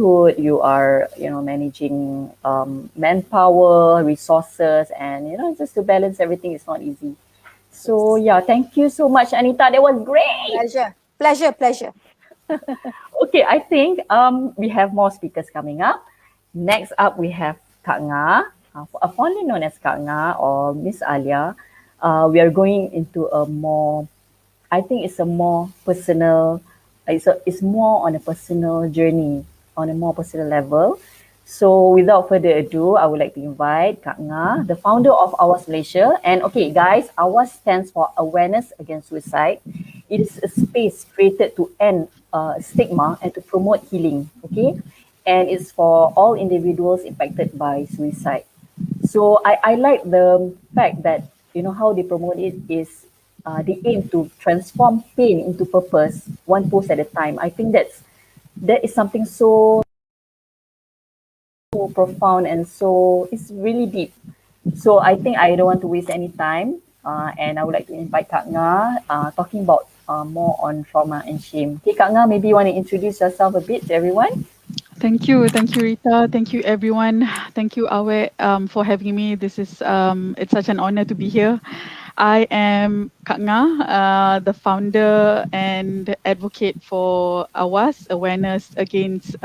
you are, managing manpower, resources, and, just to balance everything is not easy. So yeah, thank you so much, Anita. That was great. Pleasure. Okay, I think we have more speakers coming up. Next up, we have Kak Ngah, fondly known as Kak Ngah or Miss Alia. We are going into a more, I think it's a more personal, it's more on a personal journey, on a more personal level. So without further ado, I would like to invite Kak Ngah, the founder of AWAS Malaysia. And okay, guys, AWAS stands for Awareness Against Suicide. It is a space created to end stigma and to promote healing, okay? And it's for all individuals impacted by suicide. So I like the fact that, how they promote it is they aim to transform pain into purpose, one post at a time. I think that is something so profound and so it's really deep. So I think I don't want to waste any time, and I would like to invite Kak Ngah talking about more on trauma and shame. Okay, Kak Ngah, maybe you want to introduce yourself a bit to everyone. Thank you, Rita. Thank you, everyone. Thank you, AWEK, for having me. This is it's such an honor to be here. I am Kak Ngah, the founder and advocate for AWAS, Awareness Against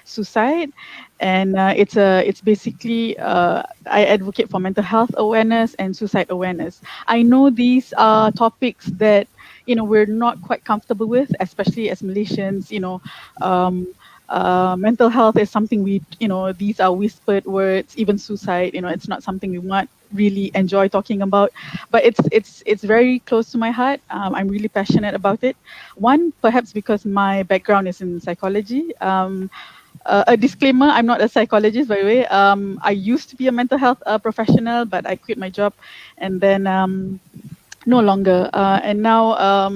Suicide, and it's basically I advocate for mental health awareness and suicide awareness. I know these are topics that we're not quite comfortable with, especially as Malaysians. Mental health is something these are whispered words. Even suicide, it's not something we want really enjoy talking about, but it's very close to my heart. I'm really passionate about it. One, perhaps because my background is in psychology. A disclaimer, I'm not a psychologist, by the way. I used to be a mental health professional, but I quit my job and then no longer. And now,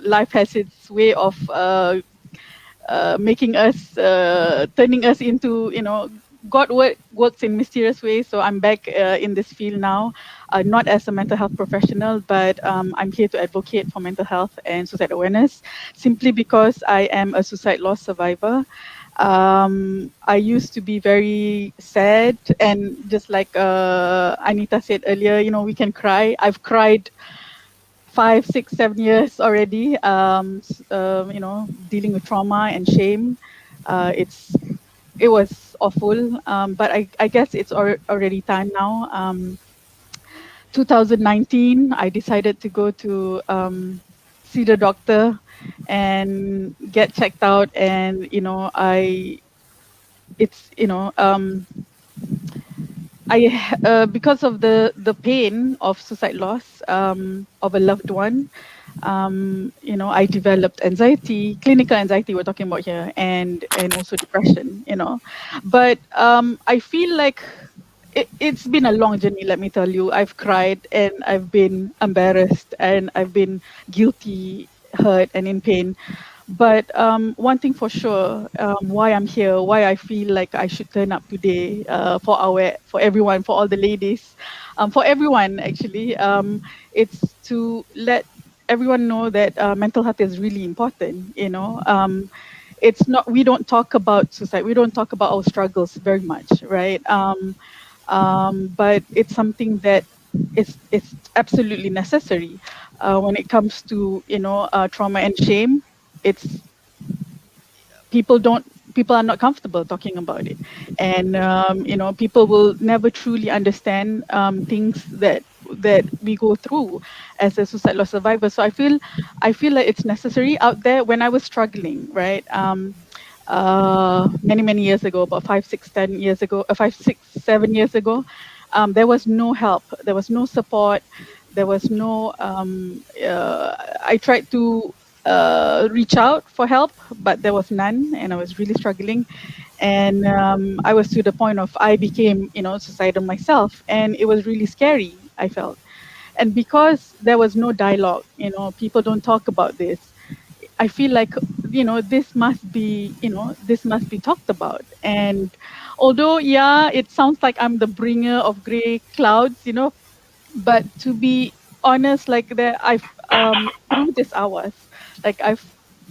life has its way of making us, turning us into, God works in mysterious ways. So I'm back in this field now, not as a mental health professional, but I'm here to advocate for mental health and suicide awareness, simply because I am a suicide loss survivor. I used to be very sad, and just like Anita said earlier, we can cry. I've cried 5, 6, 7 years already, dealing with trauma and shame. It was awful, but I guess it's already time now. 2019, I decided to go to see the doctor and get checked out, and it's because of the pain of suicide loss of a loved one, I developed anxiety, clinical anxiety we're talking about here, and also depression, But I feel like it's been a long journey, let me tell you. I've cried and I've been embarrassed and I've been guilty, hurt and in pain. But one thing for sure, why I'm here, why I feel like I should turn up today for everyone, for all the ladies, for everyone actually, it's to let everyone know that mental health is really important. It's not, we don't talk about suicide, we don't talk about our struggles very much, right? But it's something that it's absolutely necessary when it comes to trauma and shame. It's people are not comfortable talking about it, and people will never truly understand things that we go through as a suicide loss survivor. So I feel like it's necessary out there. When I was struggling, right, many years ago, about 5, 6, 10 years ago, 5, 6, 7 years ago, there was no help, there was no support, there was no I tried to reach out for help, but there was none, and I was really struggling. And I was to the point of I became suicidal myself, and it was really scary, I felt. And because there was no dialogue, people don't talk about this, I feel like this must be talked about. And although it sounds like I'm the bringer of gray clouds, but to be honest, like I've through this hours, like I've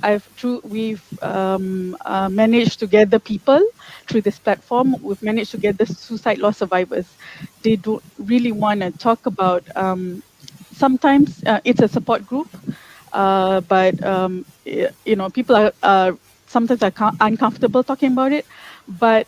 we've managed to gather people through this platform. We've managed to gather suicide loss survivors. They don't really want to talk about. Sometimes it's a support group, but people are sometimes are uncomfortable talking about it. But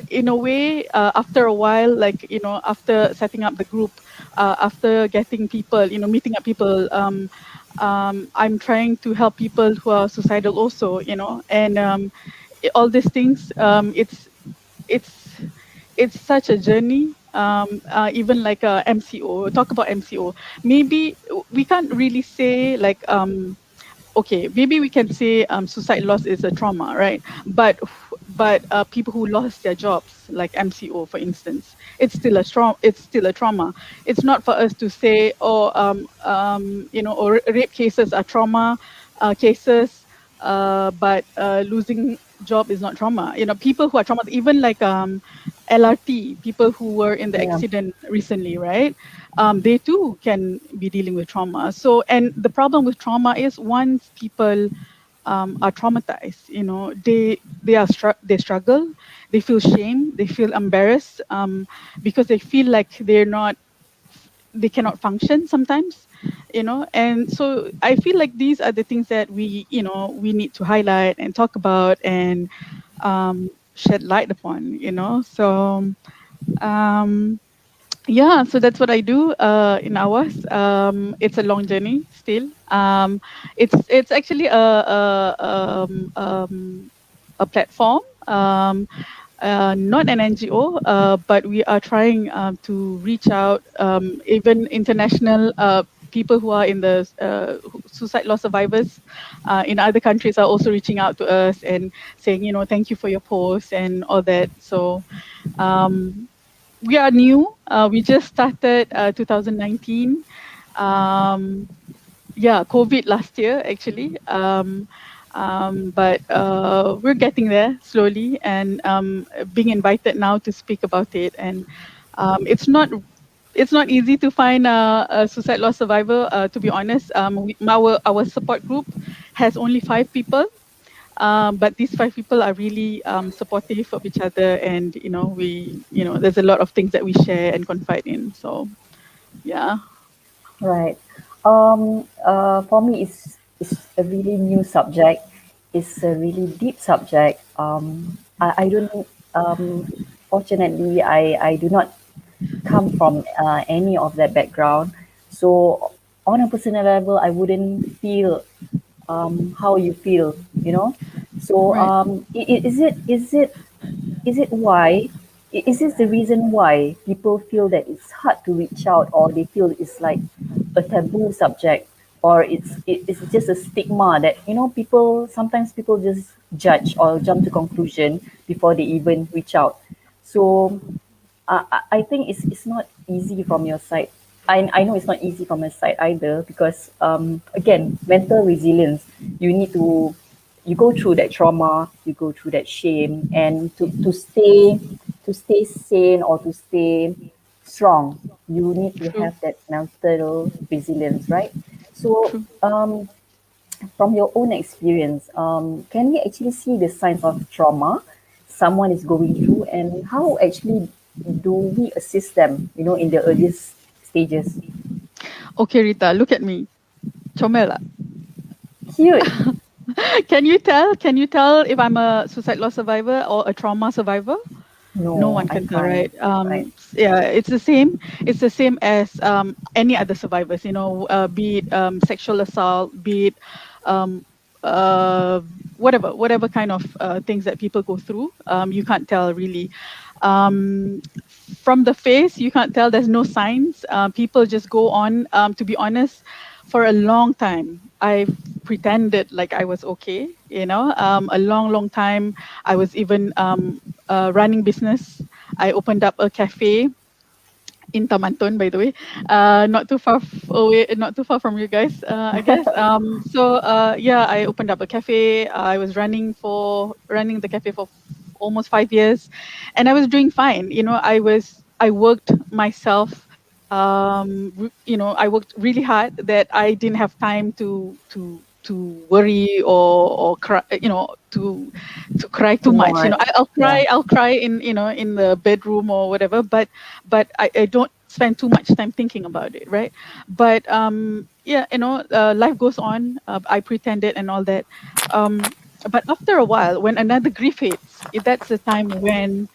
in a way, after a while, like after setting up the group, after getting people, meeting up people, I'm trying to help people who are suicidal also, and all these things. It's it's such a journey. Even like MCO, talk about MCO. Maybe we can't really say like okay, maybe we can say suicide loss is a trauma, right? But people who lost their jobs, like MCO, for instance, it's still a trauma. It's still a trauma. It's not for us to say, oh, or rape cases are trauma cases, but losing job is not trauma. People who are traumatized, even like LRT, people who were in the Yeah. accident recently, right? They too can be dealing with trauma. So, and the problem with trauma is once people are traumatized, they struggle, they feel shame, they feel embarrassed, because they feel like they cannot function sometimes, and so I feel like these are the things that we need to highlight and talk about and shed light upon, so um yeah, so that's what I do in AWAS. It's a long journey still. It's actually a platform, not an NGO, but we are trying to reach out, even international people who are in the suicide loss survivors in other countries are also reaching out to us and saying, thank you for your post and all that. So um, we are new. We just started 2019. Um, yeah, COVID last year actually. But we're getting there slowly and being invited now to speak about it. And it's not easy to find a suicide loss survivor. To be honest, our support group has only 5 people, but these 5 people are really supportive of each other, and there's a lot of things that we share and confide in. So yeah. Right. For me, it's a really new subject. It's a really deep subject. I don't. Fortunately, I do not come from any of that background. So on a personal level, I wouldn't feel how you feel. You know. So Right. is it why is this the reason why people feel that it's hard to reach out, or they feel it's like a taboo subject, or it's just a stigma that people sometimes people just judge or jump to conclusion before they even reach out. So I think it's not easy from your side. I know it's not easy from your side either, because again, mental resilience, you need to you go through that trauma, you go through that shame, and to stay sane or to stay strong, you need to True. have that mental resilience, right? So True. from your own experience, can we actually see the signs of trauma someone is going through, and how actually do we assist them, in the earliest stages? Okay, Rita, look at me. Chomela. Cute. Can you tell if I'm a suicide loss survivor or a trauma survivor? No No, one I can tell, can't. right? Right. Yeah, it's the same as any other survivors, be it sexual assault, be it um, uh, whatever kind of things that people go through. You can't tell really. From the face, you can't tell. There's no signs. People just go on. To be honest, for a long time, I've pretended like I was okay. A long, long time. I was even running business. I opened up a cafe in Tamantun, by the way, not too far away, not too far from you guys, I guess. So yeah, I opened up a cafe. I was running the cafe for almost 5 years, and I was doing fine. I worked myself I worked really hard that I didn't have time to worry or cry, to cry too Too much. much. I'll Yeah. cry, in in the bedroom or whatever, but I don't spend too much time thinking about it, right? But yeah, life goes on. I pretended and all that. Um, but after a while, when another grief hits, that's the time when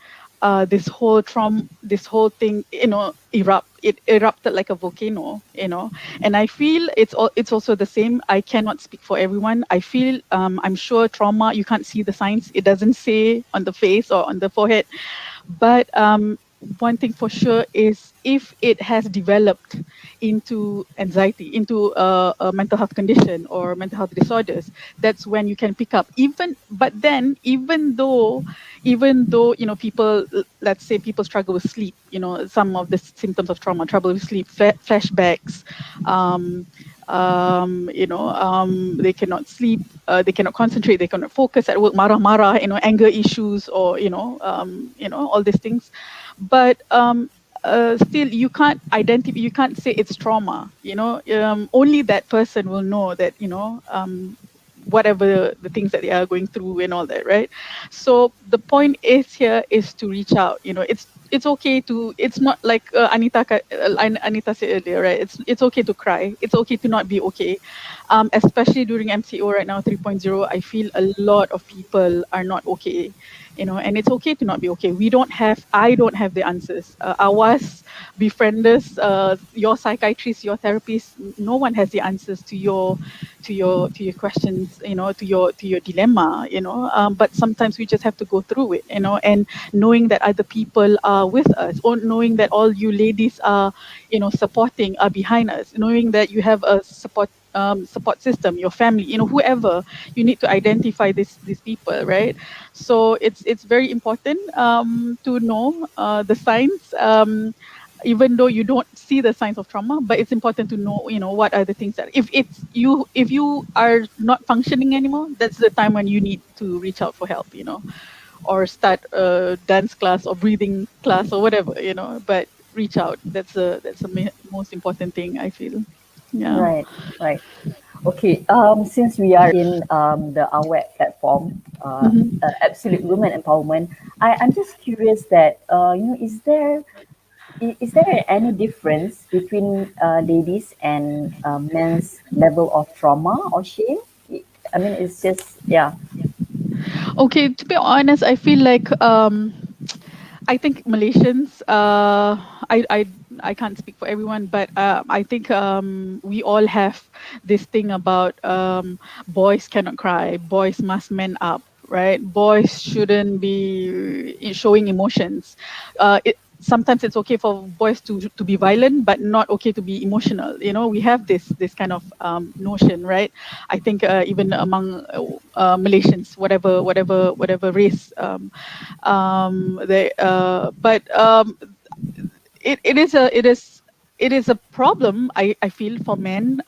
this whole thing, it erupted like a volcano, and I feel it's also the same. I cannot speak for everyone. I feel, I'm sure trauma, you can't see the signs. It doesn't say on the face or on the forehead, but one thing for sure is if it has developed into anxiety, into a mental health condition or mental health disorders, that's when you can pick up. But then, even though people, let's say people struggle with sleep, some of the symptoms of trauma, trouble with sleep, flashbacks, um, they cannot sleep, they cannot concentrate, they cannot focus at work, marah-marah, anger issues, or all these things. But still, you can't say it's trauma. Only that person will know that, whatever the things that they are going through and all that, right? So the point is here is to reach out. It's okay to. It's not like Anita said earlier, right? It's okay to cry. It's okay to not be okay. Especially during MCO right now, 3.0, I feel a lot of people are not okay. And it's okay to not be okay. I don't have the answers. AWAS, befrienders, your psychiatrist, your therapist, no one has the answers to your questions, to your dilemma, but sometimes we just have to go through it, and knowing that other people are with us, or knowing that all you ladies are, supporting, are behind us, knowing that you have a support system, your family, whoever. You need to identify these people, right? So it's very important, to know the signs, even though you don't see the signs of trauma. But it's important to know, what are the things that, if you are not functioning anymore, that's the time when you need to reach out for help, or start a dance class or breathing class or whatever, but reach out. That's the most important thing, I feel. Yeah. Right. Right. Okay. Since we are in the AWEK platform, Hmm. Absolute Women Empowerment, I'm just curious that is there any difference between ladies and men's level of trauma or shame? I mean, it's just yeah. Okay, to be honest, I feel like, I think Malaysians, I can't speak for everyone, but I think, we all have this thing about, boys cannot cry, boys must man up, right? Boys shouldn't be showing emotions. Sometimes it's okay for boys to be violent, but not okay to be emotional. We have this kind of, notion, right? I think, even among, Malaysians, whatever race, they but it is a problem, I feel, for men,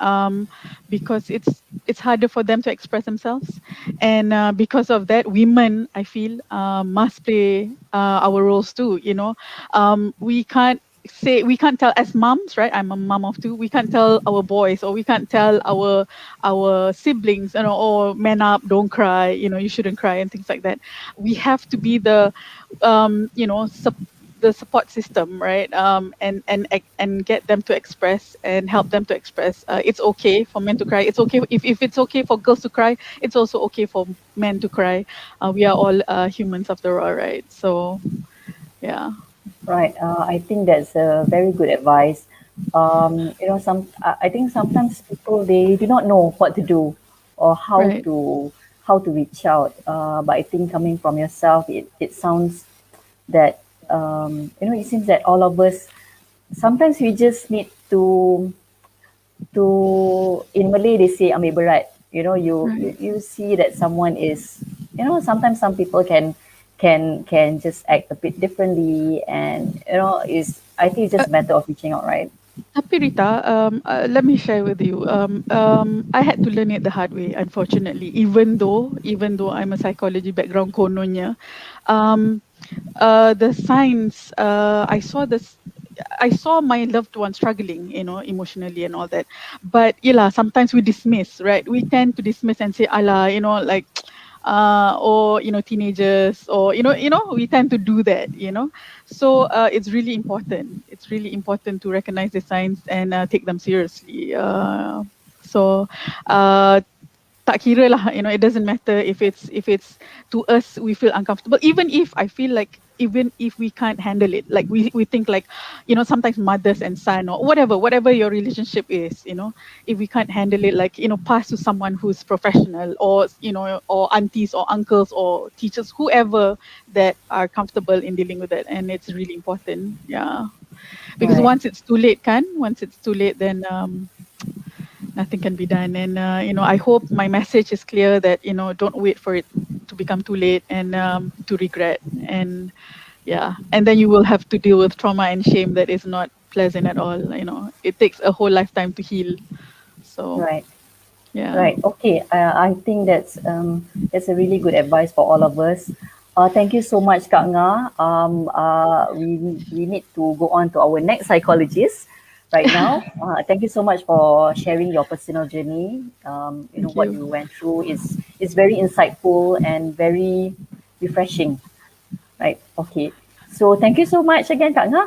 because it's harder for them to express themselves, and because of that, women, I feel, must play, our roles too. We can't tell, as moms, right? I'm a mom of two. We can't tell our boys, or we can't tell our siblings, oh, man up, don't cry, you shouldn't cry, and things like that. We have to be the support system, right? And get them to express and help them to express. It's okay for men to cry. It's okay if it's okay for girls to cry. It's also okay for men to cry. We are all, humans after all, right? So yeah. Right. I think that's a very good advice. I think sometimes people they do not know what to do or Right. how to reach out. But I think coming from yourself, it sounds that it seems that all of us sometimes we just need to in Malay they say ambil berat. Right. You see that someone is sometimes some people can just act a bit differently and is I think it's just a matter of reaching out, right? Tapi Rita, let me share with you. I had to learn it the hard way, unfortunately. Even though I'm a psychology background, kononnya, um, the signs, I saw this. I saw my loved one struggling, you know, emotionally and all that. But yeah, sometimes we dismiss, right? We tend to dismiss and say, "Allah, you know, like." Or you know, teenagers, or we tend to do that, so it's really important, to recognize the signs and take them seriously. So uh, tak kira lah, it doesn't matter if it's to us we feel uncomfortable, even if I feel like, even if we can't handle it, like we think like, sometimes mothers and son, or whatever your relationship is, if we can't handle it, like, pass to someone who's professional, or or aunties or uncles or teachers, whoever that are comfortable in dealing with it. And it's really important, yeah, because Right. once it's too late, then nothing can be done. And I hope my message is clear, that don't wait for it to become too late, and to regret. And yeah, and then you will have to deal with trauma and shame that is not pleasant at all. It takes a whole lifetime to heal. So Right. yeah. Right. Okay. I think that's a really good advice for all of us. Thank you so much, Kak Ngah. We need to go on to our next psychologist right now. Thank you so much for sharing your personal journey. Thank What you. you went through is very insightful and very refreshing. Right. Okay. So thank you so much again, Kak Ngah.